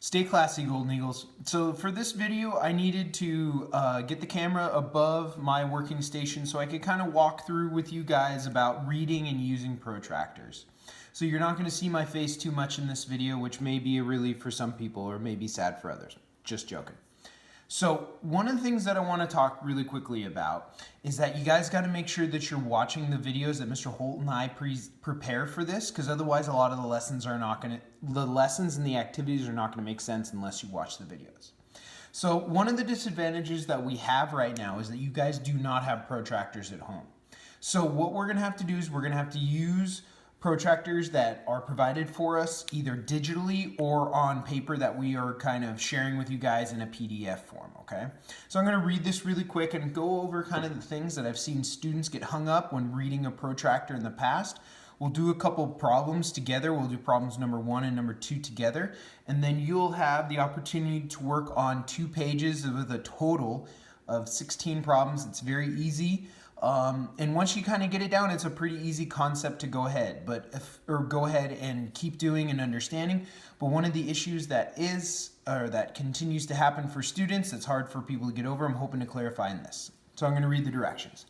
Stay classy, Golden Eagles. So for this video, I needed to get the camera above my working station so I could kind of walk through with you guys about reading and using protractors. So you're not going to see my face too much in this video, which may be a relief for some people or may be sad for others. Just joking. So one of the things that I want to talk really quickly about is that you guys got to make sure that you're watching the videos that Mr. Holt and I prepare for this, because otherwise a lot of the lessons are not going to, the lessons and the activities are not going to make sense unless you watch the videos. So one of the disadvantages that we have right now is that you guys do not have protractors at home. So what we're going to have to do is we're going to have to use protractors that are provided for us either digitally or on paper that we are kind of sharing with you guys in a PDF form, okay? So I'm going to read this really quick and go over kind of the things that I've seen students get hung up when reading a protractor in the past. We'll do a couple problems together. We'll do problems number 1 and number 2 together, and then you'll have the opportunity to work on 2 pages with a total of 16 problems. It's very easy. And once you kind of get it down, it's a pretty easy concept to go ahead, go ahead and keep doing and understanding. But one of the issues that continues to happen for students, it's hard for people to get over. I'm hoping to clarify in this. So I'm going to read the directions.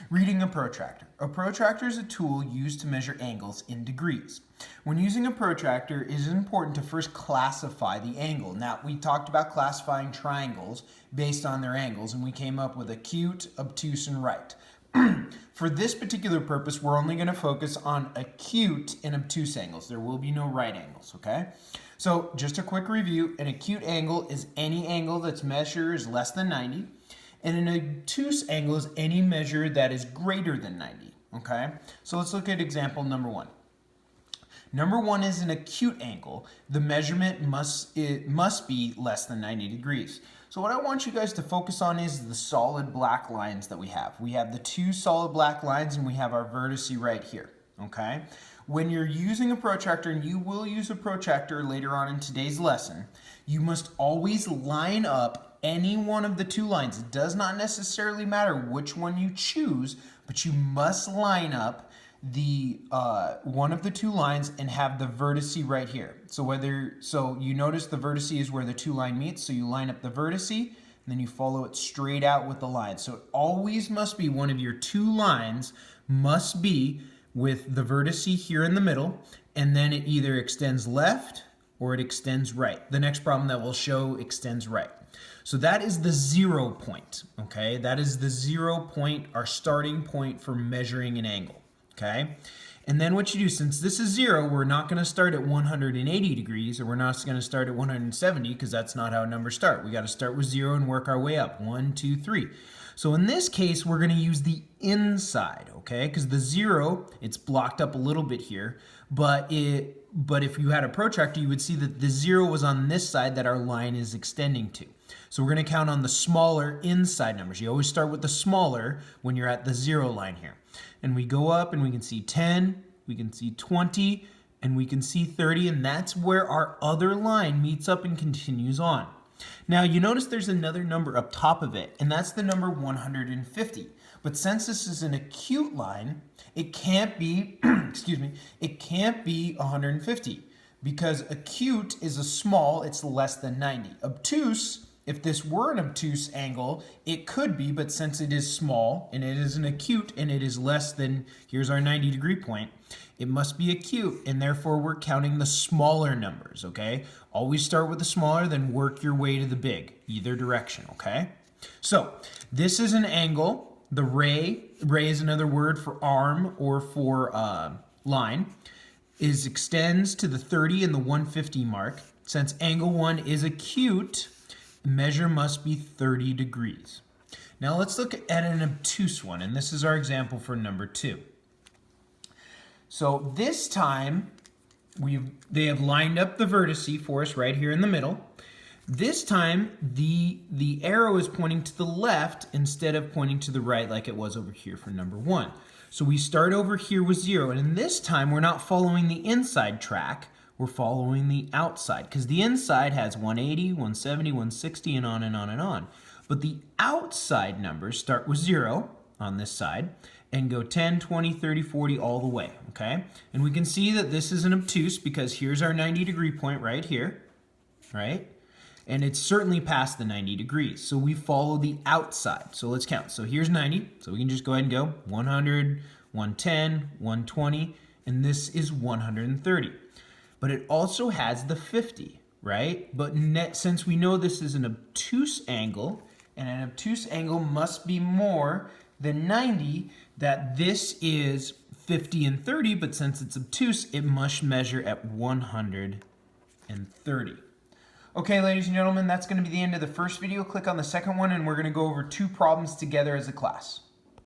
Reading a protractor. A protractor is a tool used to measure angles in degrees. When using a protractor, it is important to first classify the angle. Now, we talked about classifying triangles based on their angles, and we came up with acute, obtuse, and right. For this particular purpose, we're only going to focus on acute and obtuse angles. There will be no right angles, okay? So just a quick review. An acute angle is any angle that's measure is less than 90. And an obtuse angle is any measure that is greater than 90, okay? So let's look at example number 1. Number 1 is an acute angle. The measurement must be less than 90 degrees. So what I want you guys to focus on is the solid black lines that we have. We have the 2 solid black lines and we have our vertice right here, okay? When you're using a protractor, and you will use a protractor later on in today's lesson, you must always line up any one of the 2 lines. It does not necessarily matter which one you choose, but you must line up the one of the 2 lines and have the vertice right here. So you notice the vertice is where the 2 line meets, so you line up the vertice and then you follow it straight out with the line. So it always must be one of your 2 lines must be with the vertice here in the middle, and then it either extends left or it extends right. The next problem that we'll show extends right. So that is the 0 point, okay? That is the 0 point, our starting point for measuring an angle. Okay, and then what you do, since this is 0, we're not going to start at 180 degrees, or we're not going to start at 170, because that's not how numbers start. We got to start with 0 and work our way up. 1, 2, 3. So in this case, we're going to use the inside, okay? Because the 0, it's blocked up a little bit here, but if you had a protractor, you would see that the 0 was on this side that our line is extending to. So we're going to count on the smaller inside numbers. You always start with the smaller when you're at the 0 line here. And we go up and we can see 10, we can see 20, and we can see 30, and that's where our other line meets up and continues on. Now you notice there's another number up top of it, and that's the number 150. But since this is an acute line, it can't be, it can't be 150, because acute is a small, it's less than 90. Obtuse, if this were an obtuse angle, it could be, but since it is small and it is an acute and it is less than, here's our 90-degree point, it must be acute, and therefore we're counting the smaller numbers, okay? Always start with the smaller, then work your way to the big, either direction, okay? So this is an angle. The ray is another word for arm or for line, extends to the 30 and the 150 mark. Since angle 1 is acute, measure must be 30 degrees. Now let's look at an obtuse one, and this is our example for number 2. So this time, they have lined up the vertice for us right here in the middle. This time, the arrow is pointing to the left instead of pointing to the right like it was over here for number 1. So we start over here with 0, and in this time, we're not following the inside track, we're following the outside, because the inside has 180, 170, 160, and on and on and on. But the outside numbers start with 0 on this side and go 10, 20, 30, 40 all the way, okay? And we can see that this is an obtuse because here's our 90-degree point right here. right? And it's certainly past the 90 degrees. So we follow the outside. So let's count. So here's 90. So we can just go ahead and go 100, 110, 120, and this is 130. But it also has the 50, right? But since we know this is an obtuse angle, and an obtuse angle must be more than 90, that this is 50 and 30, but since it's obtuse, it must measure at 130. Okay, ladies and gentlemen, that's going to be the end of the first video. Click on the second one, and we're going to go over 2 problems together as a class.